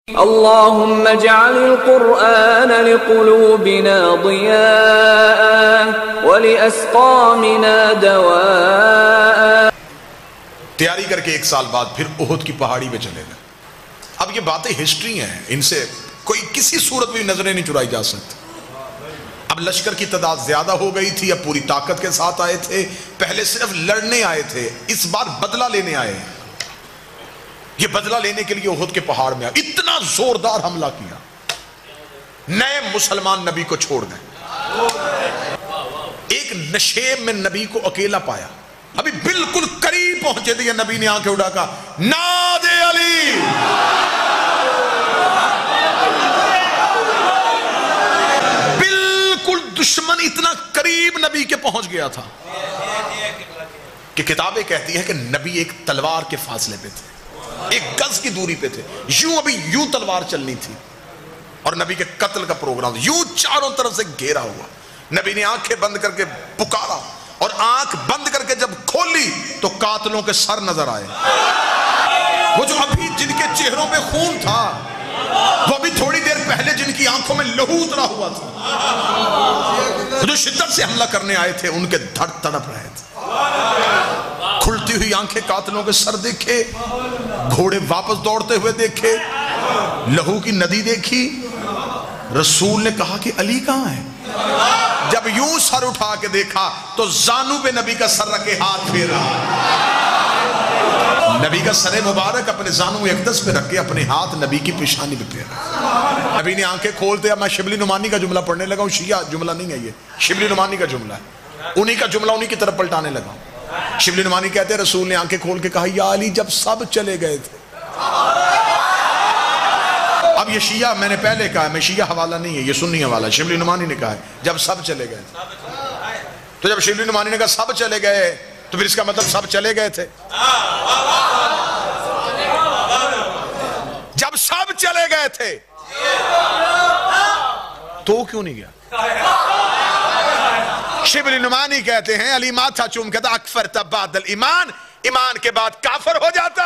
اللهم اجعل القرآن لقلوبنا ضياء ولأسقامنا دواء۔ تیاری کر کے ایک سال بعد پھر احد کی پہاڑی پہ چلے گئے۔ اب یہ باتیں ہسٹری ہیں، ان سے کوئی کسی صورت میں نظریں نہیں چرائی جا سکتی۔ اب لشکر کی تعداد زیادہ ہو گئی تھی، اب پوری طاقت کے ساتھ آئے تھے۔ پہلے صرف لڑنے آئے تھے، اس بار بدلہ لینے آئے ہیں۔ یہ بدلہ لینے کے لیے احد کے پہاڑ میں اتنا زوردار حملہ کیا، نئے مسلمان نبی کو چھوڑ گئے۔ ایک نشیب میں نبی کو اکیلا پایا، ابھی بالکل قریب پہنچے تھے، نبی نے آنکھیں اٹھا کہا ناد علی۔ بالکل دشمن اتنا قریب نبی کے پہنچ گیا تھا کہ کتابیں کہتی ہیں کہ نبی ایک تلوار کے فاصلے پہ تھے، ایک گز کی دوری پہ تھے، یوں تلوار چلنی تھی، اور نبی کے قتل کا پروگرام یوں چاروں طرف سے گھیرا ہوا۔ نبی نے آنکھیں بند کر کے پکارا، اور آنکھ بند کر کے جب کھولی تو قاتلوں کے سر نظر آئے۔ وہ جو ابھی جن کے چہروں پہ خون تھا، وہ ابھی تھوڑی دیر پہلے جن کی آنکھوں میں لہو اترا ہوا تھا، جو شدت سے حملہ کرنے آئے تھے، ان کے دھڑ تڑپ رہے تھے۔ کھلتی ہوئی آنکھیں قاتلوں کے سر دیکھے، گھوڑے واپس دوڑتے ہوئے دیکھے، لہو کی ندی دیکھی۔ رسول نے کہا کہ علی کہاں ہے؟ جب یوں سر اٹھا کے دیکھا تو زانو پہ نبی کا سر رکھے ہاتھ پھیر رہا۔ نبی کا سر مبارک اپنے زانو اقدس پہ رکھ کے اپنے ہاتھ نبی کی پیشانی پہ پھیر رہا۔ نبی نے آنکھیں کھولتے، اب میں شبلی نعمانی کا جملہ پڑھنے لگا ہوں، شیعہ جملہ نہیں ہے، یہ شبلی نعمانی کا جملہ ہے، انہی کا جملہ انہی کی طرف پلٹانے لگا ہوں۔ شبلی نعمانی کہتے ہیں رسول نے آنکھیں کھول کے کہا یا علی جب سب چلے گئے تھے۔ اب یہ شیعہ میں نے پہلے کہا ہے، میں شیعہ حوالہ نہیں ہے، یہ سنی حوالہ ہے، شبلی نعمانی نے کہا ہے جب سب چلے گئے تھے۔ تو جب شبلی نعمانی نے کہا سب چلے گئے تو پھر اس کا مطلب سب چلے گئے تھے۔ جب سب چلے گئے تھے تو کیوں نہیں گیا؟ شبلی نعمانی کہتے ہیں علی ماتھا چوم کہتا اکفرت بعد الایمان، ایمان کے بعد کافر ہو جاتا۔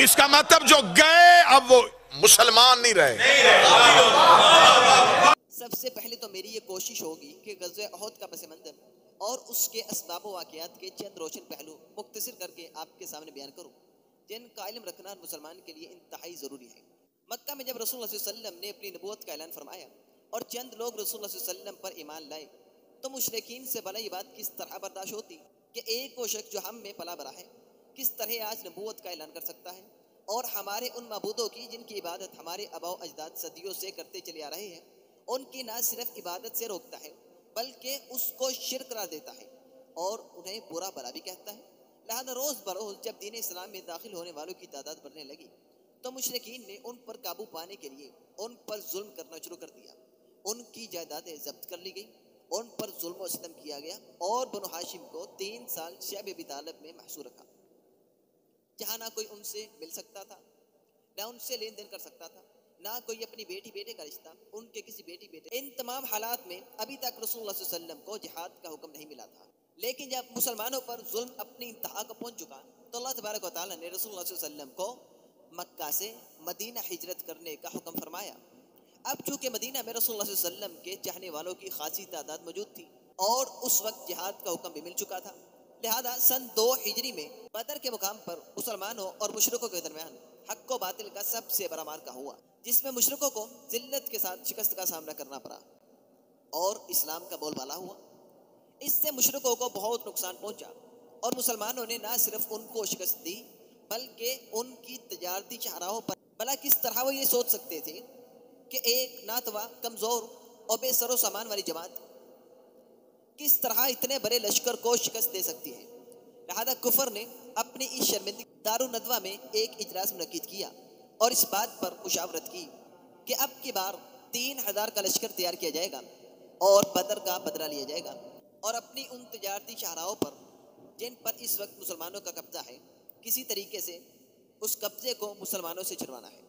اس کا مطلب جو گئے اب وہ مسلمان نہیں رہے۔ سب سے پہلے تو میری یہ کوشش ہوگی کہ غزوہ احد کا پس منظر اور اس کے اسباب و واقعات کے چند روشن پہلو مختصر کر کے آپ کے سامنے بیان کروں، جن کا علم رکھنا مسلمان کے لیے انتہائی ضروری ہے۔ مکہ میں جب رسول اللہ صلی اللہ علیہ وسلم نے اپنی نبوت کا اعلان فرمایا اور چند لوگ رسول اللہ صلی اللہ علیہ وسلم پر ایمان لائے، تو مشرکین سے بھلا یہ بات کس طرح برداشت ہوتی کہ ایک وہ شخص جو ہم میں پلا بڑا ہے کس طرح آج نبوت کا اعلان کر سکتا ہے، اور ہمارے ان معبودوں کی جن کی عبادت ہمارے آباء و اجداد صدیوں سے کرتے چلے آ رہے ہیں، ان کی نہ صرف عبادت سے روکتا ہے بلکہ اس کو شرک قرار دیتا ہے اور انہیں برا بھلا بھی کہتا ہے۔ لہذا روز بروز جب دین اسلام میں داخل ہونے والوں کی تعداد بڑھنے لگی تو مشرکین نے ان پر قابو پانے کے لیے ان پر ظلم کرنا شروع کر دیا۔ ان کی جائیدادیں ضبط کر لی گئی، ان پر ظلم و ستم کیا گیا، اور بنو ہاشم کو 3 سال شعب ابی طالب میں محصور رکھا، جہاں نہ کوئی ان سے مل سکتا تھا، نہ ان سے لین دین کر سکتا تھا، نہ کوئی اپنی بیٹی بیٹے کا رشتہ ان کے کسی بیٹی بیٹے۔ ان تمام حالات میں ابھی تک رسول اللہ صلی اللہ علیہ وسلم کو جہاد کا حکم نہیں ملا تھا، لیکن جب مسلمانوں پر ظلم اپنی انتہا کو پہنچ چکا تو اللہ تبارک و تعالیٰ نے رسول اللہ صلی اللہ علیہ وسلم کو مکہ سے مدینہ ہجرت کرنے کا حکم فرمایا۔ اب چونکہ مدینہ میں رسول اللہ صلی اللہ علیہ وسلم کے چاہنے والوں کی خاصی تعداد موجود تھی اور اس وقت جہاد کا حکم بھی مل چکا تھا، لہذا سن 2 ہجری میں بدر کے مقام پر مسلمانوں اور مشرکوں کے درمیان حق و باطل کا سب سے بڑا معرکہ ہوا، جس میں مشرکوں کو ذلت کے ساتھ شکست کا سامنا کرنا پڑا اور اسلام کا بول بالا ہوا۔ اس سے مشرکوں کو بہت نقصان پہنچا اور مسلمانوں نے نہ صرف ان کو شکست دی بلکہ ان کی تجارتی شاہراہوں پر بھلا کس طرح وہ یہ سوچ سکتے تھے کہ ایک ناتوا کمزور اور بے سر و سامان والی جماعت کس طرح اتنے بڑے لشکر کو شکست دے سکتی ہے۔ لہذا کفر نے اپنی اس شرمندگی دارالندوہ میں ایک اجلاس منعقد کیا اور اس بات پر مشاورت کی کہ اب کی بار 3000 کا لشکر تیار کیا جائے گا اور بدر کا بدلہ لیا جائے گا، اور اپنی ان تجارتی شاہراہوں پر جن پر اس وقت مسلمانوں کا قبضہ ہے کسی طریقے سے اس قبضے کو مسلمانوں سے چھڑوانا ہے۔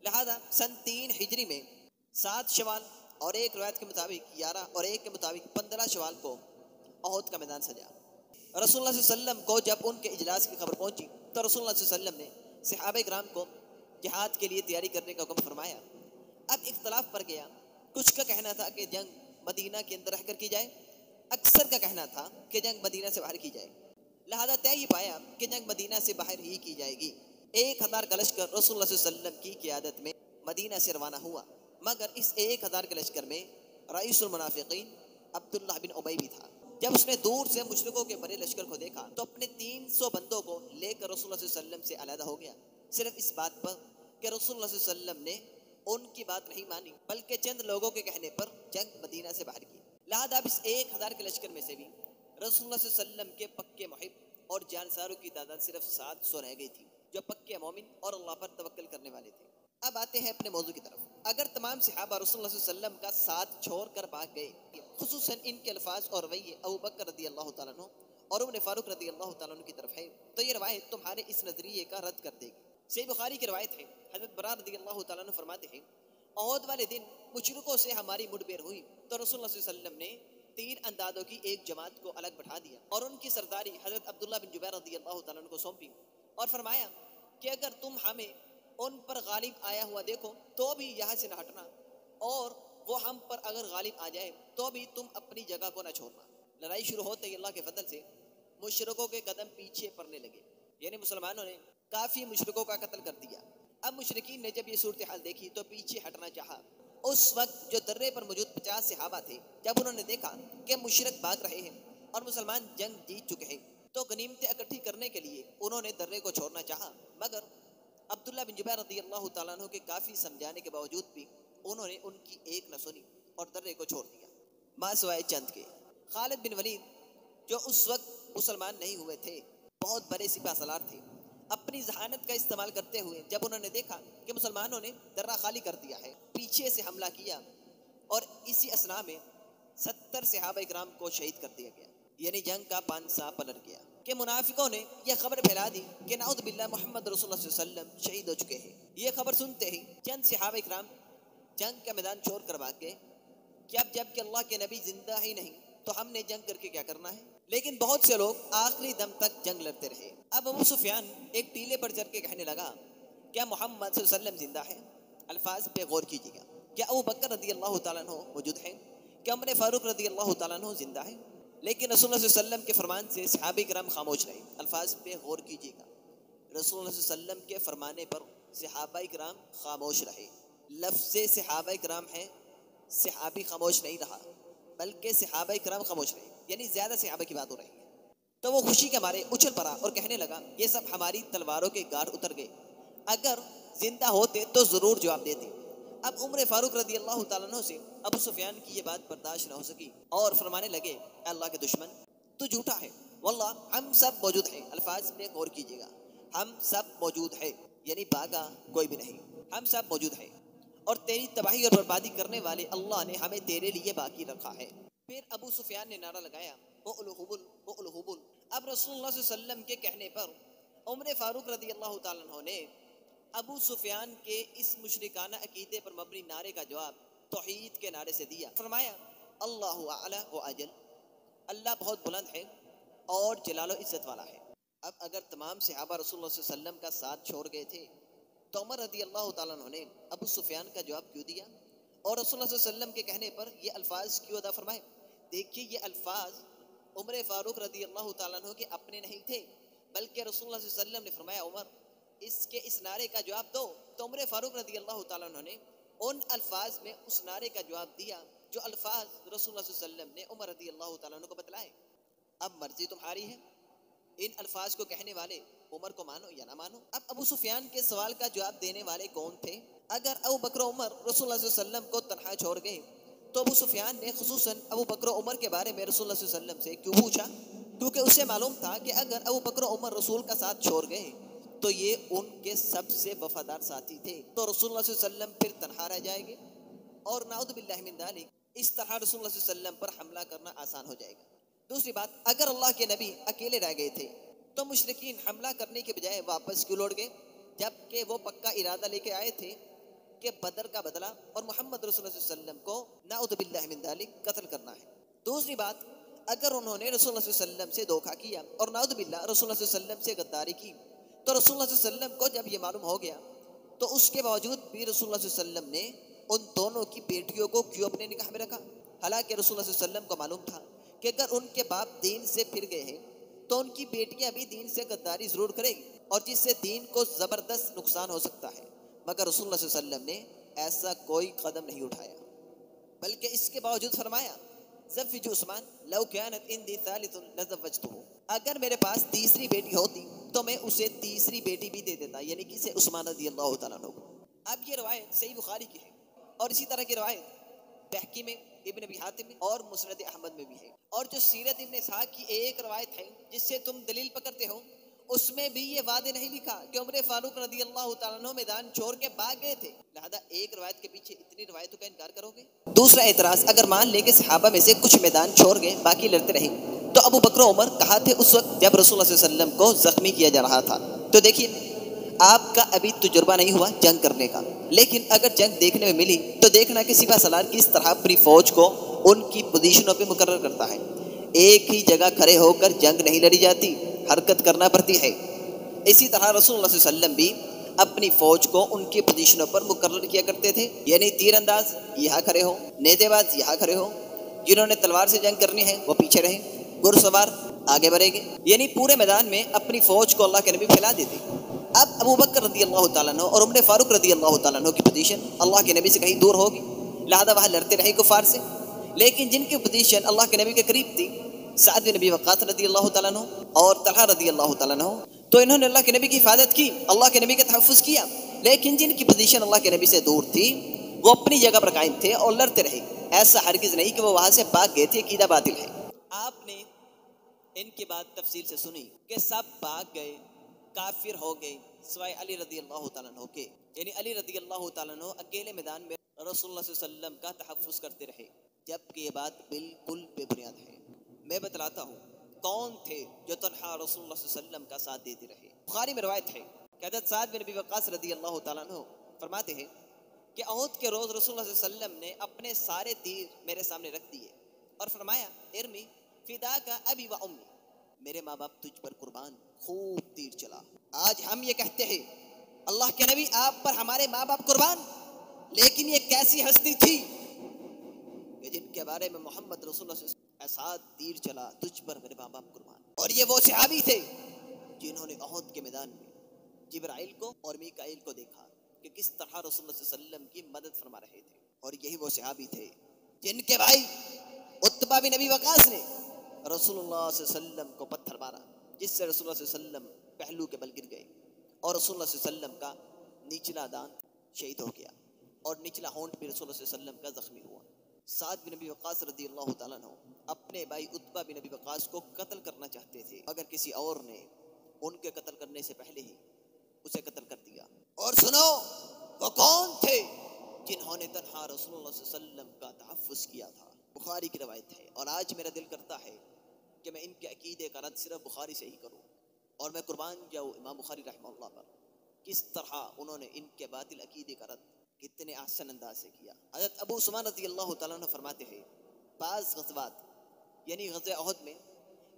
لہذا سن 3 ہجری میں 7 شوال اور ایک روایت کے مطابق 11 اور ایک کے مطابق 15 شوال کو احد کا میدان سجا۔ رسول اللہ صلی اللہ علیہ وسلم کو جب ان کے اجلاس کی خبر پہنچی تو رسول اللہ صلی اللہ علیہ وسلم نے صحابہ کرام کو جہاد کے لیے تیاری کرنے کا حکم فرمایا۔ اب اختلاف پڑ گیا، کچھ کا کہنا تھا کہ جنگ مدینہ کے اندر رہ کر کی جائے، اکثر کا کہنا تھا کہ جنگ مدینہ سے باہر کی جائے، لہذا طے یہ پایا کہ جنگ مدینہ سے باہر ہی کی جائے گی۔ 1000 کا لشکر رسول اللہ صلی اللہ علیہ وسلم کی قیادت میں مدینہ سے روانہ ہوا، مگر اس 1000 کے لشکر میں رئیس المنافقین عبداللہ بن ابی بھی تھا۔ جب اس نے دور سے مشرکوں کے بڑے لشکر کو دیکھا تو اپنے 300 بندوں کو لے کر رسول اللہ صلی اللہ علیہ وسلم سے علیحدہ ہو گیا، صرف اس بات پر کہ رسول اللہ صلی اللہ علیہ وسلم نے ان کی بات نہیں مانی، بلکہ چند لوگوں کے کہنے پر جنگ مدینہ سے باہر کی۔ لہذا اب اس 1000 کے لشکر میں سے بھی رسول اللہ صلی اللہ علیہ وسلم کے پکے محب اور جانساروں کی تعداد صرف 700 رہ گئی تھی، جو پکے مومن اور اللہ پر توکل کرنے والے تھے۔ اب آتے ہیں اپنے موضوع کی طرف۔ اگر تمام صحابہ رسول اللہ صلی اللہ علیہ وسلم کا ساتھ چھوڑ کر بھاگ گئے، خصوصاً ان کے الفاظ اور رویے ابو بکر رضی اللہ تعالیٰ عنہ اور عمر فاروق رضی اللہ تعالیٰ عنہ کی طرف ہے، تو یہ روایت تمہارے اس نظریے کا رد کر دے گی۔ صحیح بخاری کی روایت ہے، حضرت برار رضی اللہ تعالیٰ عنہ فرماتے ہیں، احد والے دن مشرکوں سے ہماری مڈبیر ہوئی تو رسول اللہ صلی اللہ علیہ وسلم نے 3 اندادوں کی ایک جماعت کو الگ بٹھا دیا اور ان کی سرداری حضرت عبداللہ بن جبیر رضی اللہ تعالیٰ عنہ کو سونپی، اور فرمایا کہ اگر تم ہمیں ان پر غالب آیا ہوا دیکھو تو بھی یہاں سے نہ ہٹنا، اور وہ ہم پر اگر غالب آ جائے تو بھی تم اپنی جگہ کو نہ چھوڑنا۔ لڑائی شروع ہوتے ہی اللہ کے فضل سے مشرکوں کے قدم پیچھے پڑنے لگے، یعنی مسلمانوں نے کافی مشرکوں کا قتل کر دیا۔ اب مشرکین نے جب یہ صورتحال دیکھی تو پیچھے ہٹنا چاہا۔ اس وقت جو درے پر موجود 50 صحابہ تھے، جب انہوں نے دیکھا کہ مشرک بھاگ رہے ہیں اور مسلمان جنگ جیت چکے ہیں، تو غنیمتیں اکٹھی کرنے کے لیے انہوں نے درے کو چھوڑنا چاہا، مگر عبداللہ بن جبیر رضی اللہ تعالیٰ عنہ کے کافی سمجھانے کے باوجود بھی انہوں نے ان کی ایک نہ سنی اور درے کو چھوڑ دیا، ماں سوائے چند کے۔ خالد بن ولید جو اس وقت مسلمان نہیں ہوئے تھے، بہت بڑے سپہ سالار تھے، اپنی ذہانت کا استعمال کرتے ہوئے جب انہوں نے دیکھا کہ مسلمانوں نے درہ خالی کر دیا ہے، پیچھے سے حملہ کیا اور اسی اثناء میں 70 صحابہ اکرام کو شہید کر دیا گیا، یعنی جنگ کا پانسا پلٹ گیا کہ منافقوں نے یہ خبر پھیلا دی کہ نعوذ باللہ محمد رسول اللہ صلی اللہ علیہ وسلم شہید ہو چکے ہیں۔ یہ خبر سنتے ہی چند صحابہ اکرام جنگ کا میدان چھوڑ کر بھاگ گئے کہ اب جب کہ اللہ کے نبی زندہ ہی نہیں تو ہم نے جنگ کر کے کیا کرنا ہے۔ لیکن بہت سے لوگ آخری دم تک جنگ لڑتے رہے۔ اب ابو سفیان ایک ٹیلے پر چڑھ کے کہنے لگا، کیا محمد صلی اللہ علیہ وسلم زندہ ہے؟ الفاظ پہ غور کیجیے گا۔ کیا ابو بکر رضی اللہ تعالیٰ عنہ موجود ہیں؟ کیا عمر فاروق رضی اللہ تعالیٰ عنہ زندہ ہے؟ لیکن رسول اللہ صلی اللہ علیہ وسلم کے فرمان سے صحابہ کرام خاموش رہے۔ الفاظ پہ غور کیجیے گا، رسول اللہ صلی اللہ علیہ وسلم کے فرمانے پر صحابہ کرام خاموش رہے۔ لفظ صحابہ کرام ہے، صحابی خاموش نہیں رہا بلکہ صحابہ کرام خاموش رہے، یعنی زیادہ صحابہ کی بات ہو رہی ہے۔ تو وہ خوشی کے مارے اچھل پڑا اور کہنے لگا، یہ سب ہماری تلواروں کے گارڈ اتر گئے، اگر زندہ ہوتے تو ضرور جواب دیتے۔ اب عمر فاروق رضی اللہ تعالیٰ عنہ سے ابو سفیان کی یہ بات برداشت نہ ہو سکی اور فرمانے لگے، اے اللہ کے دشمن، تو جھوٹا ہے، واللہ ہم سب موجود ہیں۔ الفاظ میں غور کیجیے گا، ہم سب موجود ہیں، یعنی بھاگا کوئی بھی نہیں، ہم سب موجود ہیں، اور تیری تباہی اور بربادی کرنے والے اللہ نے ہمیں تیرے لیے باقی رکھا ہے۔ پھر ابو سفیان نے نعرہ لگایا، بؤل حبل بؤل حبل۔ اب رسول اللہ صلی اللہ علیہ وسلم کے کہنے پر عمر فاروق رضی اللہ تعالیٰ عنہ نے ابو سفیان کے اس مشرکانہ عقیدے پر مبنی نعرے کا جواب توحید کے نعرے سے دیا۔ فرمایا، اللہ اعلی و اجل، اللہ بہت بلند ہے اور جلال و عزت والا ہے۔ اب اگر تمام صحابہ رسول اللہ صلی اللہ علیہ وسلم کا ساتھ چھوڑ گئے تھے تو عمر رضی اللہ تعالیٰ عنہ نے ابو سفیان کا جواب کیوں دیا اور رسول اللہ صلی اللہ علیہ وسلم کے کہنے پر یہ الفاظ کیوں ادا فرمائے؟ دیکھیے، یہ الفاظ عمر فاروق رضی اللہ تعالیٰ عنہ کے اپنے نہیں تھے، بلکہ رسول اللہ صلی اللہ علیہ وسلم نے فرمایا، عمر اس کے اس نعرے کا جواب دو۔ تو عمر فاروق رضی اللہ تعالیٰ عنہ نے ان الفاظ میں اس نعرے کا جواب دیا جو الفاظ رسول اللہ صلی اللہ علیہ وسلم نے عمر رضی اللہ تعالیٰ عنہ کو بتلائے۔ اب مرضی تمہاری ہے، ان الفاظ کو کہنے والے عمر کو مانو یا نہ مانو۔ اب ابو سفیان کے سوال کا جواب دینے والے کون تھے؟ اگر ابو بکر و عمر رسول اللہ صلی اللہ علیہ وسلم کو تنہا چھوڑ گئے تو ابو سفیان نے خصوصاً ابو بکر و عمر کے بارے میں رسول اللہ صلی اللہ علیہ وسلم سے کیوں پوچھا؟ کیونکہ اسے معلوم تھا کہ اگر ابو بکر و عمر رسول کا ساتھ چھوڑ گئے تو یہ ان کے سب سے وفادار ساتھی تھے، تو رسول اللہ صلی اللہ علیہ وسلم پھر تنہا رہ جائیں گے اور نعوذ باللہ من ذالک اس طرح رسول اللہ صلی اللہ علیہ وسلم پر حملہ کرنا آسان ہو جائے گا۔ دوسری بات، اگر اللہ کے نبی اکیلے رہ گئے تھے تو مشرکین حملہ کرنے کے بجائے واپس کیوں لوٹ گئے، جبکہ وہ پکا ارادہ لے کے آئے تھے کہ بدر کا بدلہ اور محمد رسول اللہ صلی اللہ علیہ وسلم کو نعوذ باللہ من ذالک قتل کرنا ہے۔ دوسری بات، اگر انہوں نے رسول اللہ صلی اللہ علیہ وسلم سے دھوکہ کیا اور نعوذ باللہ رسول اللہ صلی اللہ علیہ وسلم سے غداری کی تو رسول اللہ صلی اللہ علیہ وسلم کو جب یہ معلوم ہو گیا تو اس کے باوجود بھی رسول اللہ صلی اللہ علیہ وسلم نے ان دونوں کی بیٹیوں کو کیوں اپنے نکاح میں رکھا؟ حالانکہ رسول اللہ صلی اللہ علیہ وسلم کو معلوم تھا کہ اگر ان کے باپ دین سے پھر گئے ہیں تو ان کی بیٹیاں بھی دین سے غداری ضرور کریں گی، اور جس سے دین کو زبردست نقصان ہو سکتا ہے۔ مگر رسول اللہ صلی اللہ علیہ وسلم نے ایسا کوئی قدم نہیں اٹھایا، بلکہ اس کے باوجود فرمایا زوج عثمان لو كانت عندي ثالث لزوجته، اگر میرے پاس تیسری بیٹی ہوتی تو میں اسے تیسری بیٹی بھی دے دیتا، یعنی کسے؟ عثمان رضی اللہ تعالیٰ عنہ کو۔ اب یہ روایت صحیح بخاری کی ہے، اور اسی طرح کی روایت بہقی میں، ابن ابی حاتم میں اور مسند احمد میں بھی ہے۔ اور جو سیرت ابن اسحاق کی ایک روایت ہے جس سے تم دلیل پکڑتے ہو، اس میں بھی یہ وعدے نہیں لکھا کہ عمر فاروق رضی اللہ تعالیٰ عنہ میدان چھوڑ کے بھاگ گئے تھے، لہذا ایک روایت کے پیچھے اتنی روایتوں کا انکار کرو گے؟ دوسرا اعتراض، اگر مان لے کہ صحابہ میں سے کچھ میدان چھوڑ گئے باقی لڑتے رہے، تو ابو بکر و عمر کہاں تھے اس وقت جب رسول اللہ صلی اللہ علیہ وسلم کو زخمی کیا جا رہا تھا؟ تو دیکھیے، آپ کا ابھی تجربہ نہیں ہوا جنگ کرنے کا، لیکن اگر جنگ دیکھنے میں ملی تو دیکھنا کہ سپہ سالار کس طرح اپنی فوج کو ان کی پوزیشنوں پہ مقرر کرتا ہے۔ ایک ہی جگہ کھڑے ہو کر جنگ نہیں لڑی جاتی، حرکت کرنا پڑتی ہے۔ اسی طرح رسول اللہ صلی اللہ علیہ وسلم بھی اپنی فوج کو ان کی پوزیشنوں پر مقرر کیا کرتے تھے، یعنی تیر انداز یہاں کھڑے ہو، نیزے باز یہاں کھڑے ہو، جنہوں نے تلوار سے جنگ کرنی ہے وہ پیچھے رہیں، گھڑ سوار آگے بڑھیں گے، یعنی پورے میدان میں اپنی فوج کو اللہ کے نبی پھیلا دیتے۔ اب ابو بکر رضی اللہ تعالیٰ عنہ اور عمر فاروق رضی اللہ تعالیٰ عنہ کی پوزیشن اللہ کے نبی سے کہیں دور ہوگی، لہذا وہاں لڑتے رہے کفار سے، لیکن جن کی پوزیشن اللہ کے نبی کے قریب تھی، سعد بن ابی وقاص رضی اللہ تعالیٰ عنہ اور طلحہ رضی اللہ تعالیٰ عنہ، تو انہوں نے اللہ کے نبی کی حفاظت کی، اللہ کے نبی کا تحفظ کیا، لیکن جن کی پوزیشن اللہ کے نبی سے دور تھی وہ اپنی جگہ پر قائم تھے اور لڑتے رہے۔ ایسا ہرگز نہیں کہ وہ وہاں سے بھاگ گئے تھے، عقیدہ باطل ہے۔ آپ نے ان کی بات تفصیل سے سنی کہ سب بھاگ گئے، کافر ہو گئے، سوائے علی رضی اللہ تعالیٰ عنہ کے، یعنی علی رضی اللہ تعالیٰ عنہ اکیلے میدان میں رسول اللہ صلی اللہ علیہ وسلم کا تحفظ کرتے رہے، جبکہ یہ بات بالکل بے بنیاد ہے۔ میں بتلاتا ہوں کون تھے جو طلحہ رسول اللہ صلی اللہ علیہ وسلم کا ساتھ دیتے رہے۔ بخاری میں روایت ہے کہ حضرت سعد بن ابی وقاص رضی اللہ تعالیٰ عنہ فرماتے ہیں کہ احد کے روز رسول اللہ صلی اللہ علیہ وسلم نے اپنے سارے تیر میرے سامنے رکھ دیے اور فرمایا ارمی فدا کا ابی و امی، میرے ماں باپ تجھ پر قربان، خوب تیر چلا۔ آج ہم یہ کہتے ہیں اللہ کے نبی آپ پر ہمارے ماں باپ قربان، لیکن یہ کیسی ہستی تھی کہ جن کے بارے میں محمد رسول اللہ صلی اللہ علیہ وسلم ایسا تیر چلا، تجھ پر میرے ماں باپ قربان۔ اور یہ وہ صحابی تھے جنہوں نے احد کے میدان میں جبرائیل کو اور میکائیل کو دیکھا کہ کس طرح رسول اللہ صلی اللہ علیہ وسلم کی مدد فرما رہے تھے، اور یہی وہ صحابی تھے جن کے بھائی عتبہ بن ابی وقاص نے رسول اللہ صلی اللہ علیہ وسلم کو پتھر مارا، جس سے رسول اللہ صلی اللہ علیہ وسلم پہلو کے بل گر گئے، اور رسول اللہ صلی اللہ علیہ وسلم کا نچلا دانت شہید ہو گیا، اور نچلا ہونٹ بھی رسول اللہ صلی اللہ علیہ وسلم کا زخمی ہوا۔ سعد بن ابی وقاص رضی اللہ تعالیٰ عنہ اپنے بھائی عتبہ بن ابی وقاص کو قتل کرنا چاہتے تھے، مگر کسی اور نے ان کے قتل کرنے سے پہلے ہی اسے قتل کر دیا۔ اور سنو وہ کون تھے جنہوں نے تنہا رسول اللہ صلی اللہ علیہ وسلم کا تحفظ کیا تھا؟ بخاری کی روایت ہے، اور آج میرا دل کرتا ہے کہ میں ان کے عقیدے کا رد صرف بخاری سے ہی کروں، اور میں قربان جاؤں امام بخاری رحمہ اللہ پر، کس طرح انہوں نے ان کے باطل عقیدے کا رد کتنے احسن انداز سے کیا۔ حضرت ابو عثمان رضی اللہ تعالیٰ عنہ فرماتے ہیں بعض غزوات یعنی غزوہ احد میں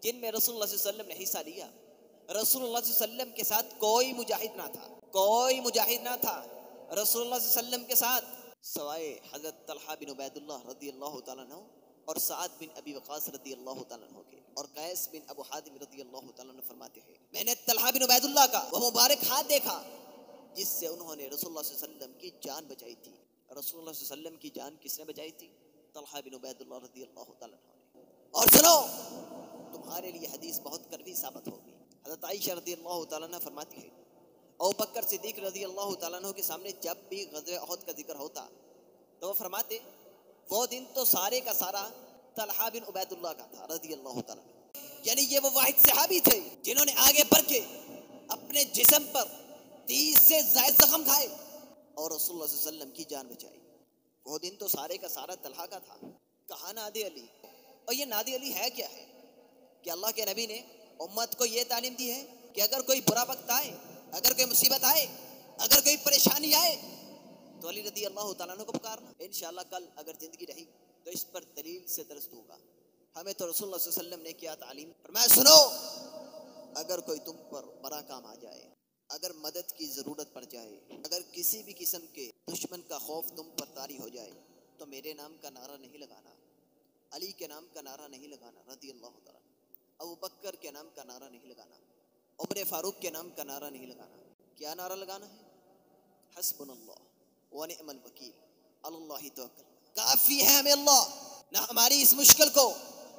جن میں رسول اللہ صلی اللہ علیہ وسلم نے حصہ لیا، رسول اللہ صلی اللہ علیہ وسلم کے ساتھ کوئی مجاہد نہ تھا، کوئی مجاہد نہ تھا رسول اللہ صلی اللہ علیہ وسلم کے ساتھ، سوائے حضرت طلحہ بن عبید اللہ رضی اللہ تعالیٰ عنہ اور سعد بن ابی وقاص رضی اللہ تعالیٰ عنہ کے۔ اور قیس بن ابو حاتم رضی اللہ تعالیٰ عنہ فرماتے ہیں میں نے طلحہ بن عبید اللہ کا وہ مبارک ہاتھ دیکھا جس سے انہوں نے رسول اللہ صلی اللہ علیہ وسلم کی جان بچائی تھی۔ رسول اللہ صلی اللہ علیہ وسلم کی جان کس نے بچائی تھی؟ طلحہ بن عبید اللہ رضی اللہ تعالیٰ عنہ نے۔ اور سنو تمہارے لیے حدیث بہت کڑوی ثابت ہوگی۔ حضرت عائشہ رضی اللہ تعالیٰ عنہ فرماتی ہے ابو بکر صدیق رضی اللہ تعالیٰ عنہ کے سامنے جب بھی غزوہ احد کا ذکر ہوتا تو وہ فرماتے وہ دن تو سارے کا سارا طلحہ بن عبید اللہ کا تھا رضی اللہ تعالیٰ عنہ، یعنی یہ وہ واحد صحابی تھے جنہوں نے آگے بڑھ کے اپنے جسم پر 30 سے زائد زخم کھائے اور رسول اللہ صلی اللہ علیہ وسلم کی جان بچائی۔ وہ دن تو سارے کا سارا طلحہ کا تھا۔ کہا نادی علی، اور یہ نادی علی ہے کیا ہے کہ اللہ کے نبی نے امت کو یہ تعلیم دی ہے کہ اگر کوئی برا وقت آئے، اگر کوئی مصیبت آئے، اگر کوئی پریشانی آئے تو علی رضی اللہ تعالیٰ عنہ کو پکارنا۔ انشاءاللہ کل اگر زندگی رہی تو اس پر دلیل سے درست ہوگا۔ ہمیں تو رسول اللہ صلی اللہ علیہ وسلم نے کیا تعلیم فرمایا سنو اگر کوئی تم پر بڑا کام آ جائے، اگر مدد کی ضرورت پڑ جائے، اگر کسی بھی قسم کے دشمن کا خوف تم پر طاری ہو جائے تو میرے نام کا نعرہ نہیں لگانا، علی کے نام کا نعرہ نہیں لگانا رضی اللہ تعالیٰ، ابو بکر کے نام کا نعرہ نہیں لگانا، عمر فاروق کے نام کا نعرہ نہیں لگانا۔ کیا نعرہ لگانا ہے؟ حسبنا اللہ ونعم الوکیل، اللہ توکل، کافی ہے ہمیں اللہ، نہ ہماری اس مشکل کو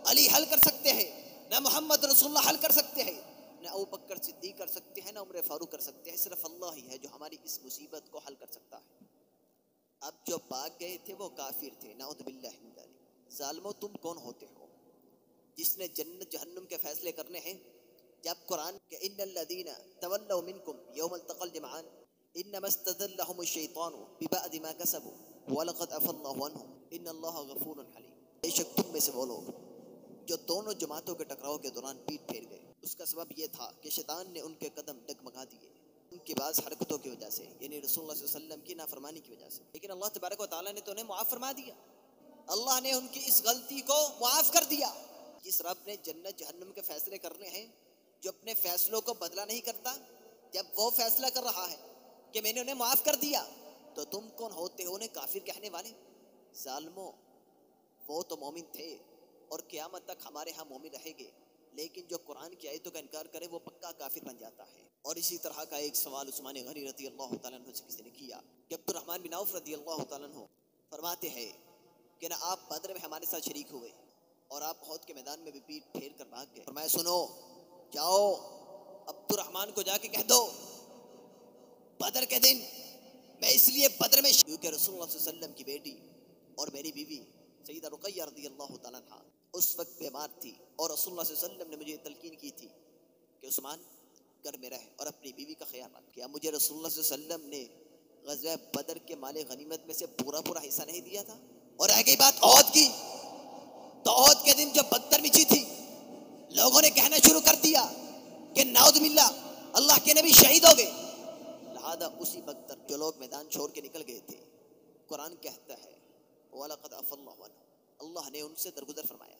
علی حل کر سکتے ہیں، نہ محمد رسول اللہ حل کر سکتے ہیں، نہ ابو بکر صدیق کر سکتے ہیں، نہ عمر فاروق کر سکتے ہیں، صرف اللہ ہی ہے جو ہماری اس مصیبت کو حل کر سکتا ہے۔ اب جو بھاگ گئے تھے وہ کافر تھے، نعوذ باللہ من ذالک۔ ظالمو تم کون ہوتے ہو جس نے جنت جہنم کے فیصلے کرنے ہیں؟ جب قرآن کہ ان الذین تولوا منکم یوم التقى الجمعان انما استزلهم الشیطان ببعض ما کسبوا ولقد عفا اللہ عنہم ان اللہ غفور حلیم۔ بے شک تم میں سے وہ لوگ جو دونوں جماعتوں کے ٹکراؤ کے دوران پیٹ پھیر گئے، اس کا سبب یہ تھا کہ شیطان نے ان کے قدم ڈگمگا دیے ان کی بعض حرکتوں کی وجہ سے، یعنی رسول اللہ صلی اللہ علیہ وسلم کی نافرمانی کی وجہ سے، لیکن اللہ تبارک و تعالیٰ نے تو انہیں معاف فرما دیا، اللہ نے ان کی اس غلطی کو معاف کر دیا۔ جس رب نے جنت جہنم کے فیصلے کرنے ہیں، جو اپنے فیصلوں کو بدلا نہیں کرتا، جب وہ فیصلہ کر رہا ہے کہ میں نے انہیں معاف کر دیا، تو تم کون ہوتے ہو انہیں کافر کہنے والے؟ ظالموں، وہ تو مومن تھے اور قیامت تک ہمارے ہاں مومن رہیں گے، لیکن جو قرآن کی آیتوں کا انکار کرے وہ پکا کافر بن جاتا ہے۔ اور اسی طرح کا ایک سوال عثمان غنی رضی اللہ تعالیٰ عنہ سے کسی نے کیا کہ عبد الرحمن بن عوف رضی اللہ تعالیٰ عنہ فرماتے ہیں کہ نہ آپ بدر میں ہمارے ساتھ شریک ہوئے اور آپ احد کے میدان میں بھی پیٹ پھیر کر بھاگ گئے، فرمایا سنو، جاؤ عبد الرحمن کو جا کے کہہ دو بدر کے دن میں اس لیے بدر میں کیونکہ رسول اللہ صلی اللہ علیہ وسلم کی بیٹی اور میری بیوی سیدہ رقیہ رضی اللہ تعالیٰ عنہ اس وقت بیمار تھی، اور رسول اللہ صلی اللہ علیہ وسلم نے مجھے تلقین کی تھی کہ عثمان گھر میں رہ اور اپنی بیوی کا خیال رکھ۔ کیا مجھے رسول اللہ صلی اللہ علیہ وسلم نے غزوہ بدر کے مال غنیمت میں سے پورا حصہ نہیں دیا تھا؟ اور رہ گئی بات احد کی، تو احد کے دن جب بدر مچی تھی، لوگوں نے کہنا شروع کر دیا کہ نعوذ باللہ اللہ کے نبی شہید ہو گئے، لہذا اسی بدر جو لوگ میدان چھوڑ کے نکل گئے تھے، قرآن کہتا ہے وَلَقَدْ عَفَا اللَّهُ عَنْهُمْ، اللہ نے ان سے درگزر فرمایا۔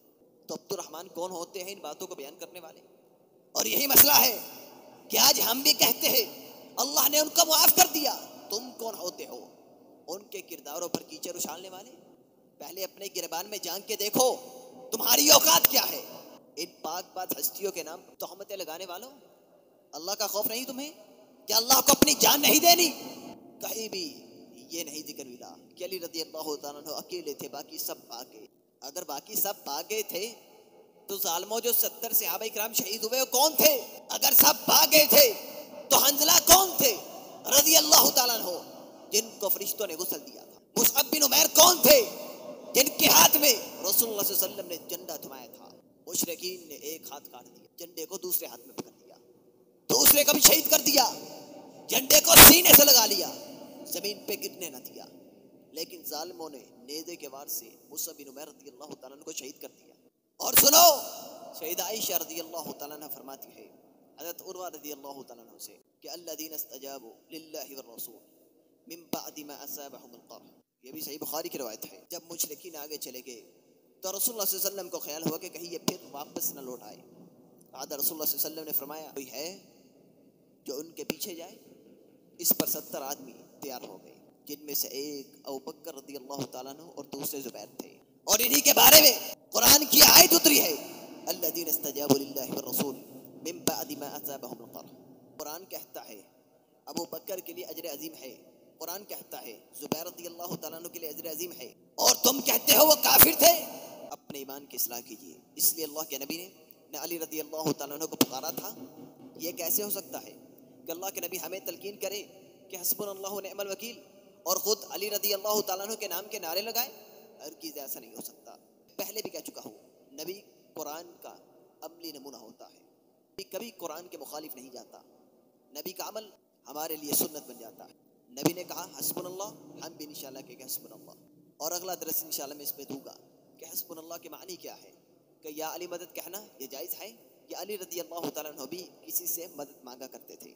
تو عبد الرحمن کون ہوتے ہیں ان باتوں کو بیان کرنے والے؟ اور یہی مسئلہ ہے کہ آج ہم بھی کہتے ہیں اللہ نے ان کو معاف کر دیا، تم کون ہوتے ہو ان کے کرداروں پر کیچڑ اچھالنے والے؟ پہلے اپنے گریبان میں جان کے دیکھو تمہاری اوقات کیا ہے۔ ان پاک بات ہستیوں کے نام تہمتیں لگانے والوں، اللہ کا خوف نہیں تمہیں کہ اللہ کو اپنی جان نہیں دینی؟ کہیں بھی یہ نہیں ذکر ملا کہ علی رضی اللہ تعالیٰ عنہ اکیلے تھے، باقی سب بھاگے۔ اگر باقی سب بھاگے تھے تو ظالموں جو 70 صحابہ کرام شہید ہوئے وہ کون تھے؟ اگر سب بھاگے تھے تو حنظلہ کون تھے رضی اللہ تعالیٰ عنہ جن کو فرشتوں نے غسل دیا تھا؟ مصعب بن عمیر کون تھے جن کے ہاتھ میں رسول اللہ صلی اللہ علیہ وسلم نے جھنڈا تھمایا تھا؟ مشرکین نے ایک ہاتھ کاٹ دیا، جھنڈے کو دوسرے ہاتھ میں پکڑ لیا، دوسرے کو بھی شہید کر دیا، جھنڈے کو سینے سے لگا لیا، زمین پہ گرنے نہ دیا، لیکن ظالموں نے نیزے کے وار سے مصعب بن عمیر رضی اللہ تعالیٰ عنہ کو شہید کر دیا۔ اور سنو، سیدہ عائشہ رضی اللہ تعالیٰ عنہ فرماتی ہے حضرت عروہ رضی اللہ تعالیٰ عنہ سے کہ الذین استجابوا للہ والرسول من بعد ما اصابهم القرح، یہ بھی صحیح بخاری کی روایت ہے۔ جب مشرکین آگے چلے گئے تو رسول اللہ صلی اللہ علیہ وسلم کو خیال ہوا کہ کہیں یہ پھر واپس نہ لوٹ آئے، بعد رسول اللہ صلی اللہ علیہ وسلم نے فرمایا کوئی ہے جو ان کے پیچھے جائے؟ اس پر 70 آدمی تیار ہو گئے، جن میں سے ایک ابو بکر رضی اللہ تعالیٰ عنہ اور دوسرے زبیر تھے، اور انہی کے بارے میں قرآن کی آیت اتری ہے الذین استجابوا للہ والرسول من بعد ما اصابهم القرح۔ قرآن کہتا ہے ابو بکر کے لیے اجر عظیم ہے، قرآن کہتا ہے زبیر رضی اللہ تعالیٰ عنہ کے لیے اجر عظیم ہے، اور تم کہتے ہو وہ کافر تھے۔ اپنے ایمان کی اصلاح کیجیے، اس لیے اللہ کے نبی نے علی رضی اللہ تعالیٰ عنہ کو پکارا تھا۔ یہ کیسے ہو سکتا ہے کہ اللہ کے نبی ہمیں تلقین کرے کہ حسبنا اللہ ونعم الوکیل اور خود علی رضی اللہ تعالیٰ عنہ کے نام کے نعرے لگائے؟ ہرگز ایسا نہیں ہو سکتا۔ پہلے بھی کہہ چکا ہوں، نبی قرآن کا عملی نمونہ ہوتا ہے، کبھی قرآن کے مخالف نہیں جاتا، نبی کا عمل ہمارے لیے سنت بن جاتا ہے۔ نبی نے کہا حسبنا اللہ، ہم بھی انشاءاللہ کہ حسبنا اللہ، اور اگلا درس انشاءاللہ میں اس میں دوں گا کہ حسبنا اللہ کے معنی کیا ہے، کہ یا علی مدد کہنا یہ جائز ہے، یا علی رضی اللہ تعالیٰ عنہ بھی کسی سے مدد مانگا کرتے تھے۔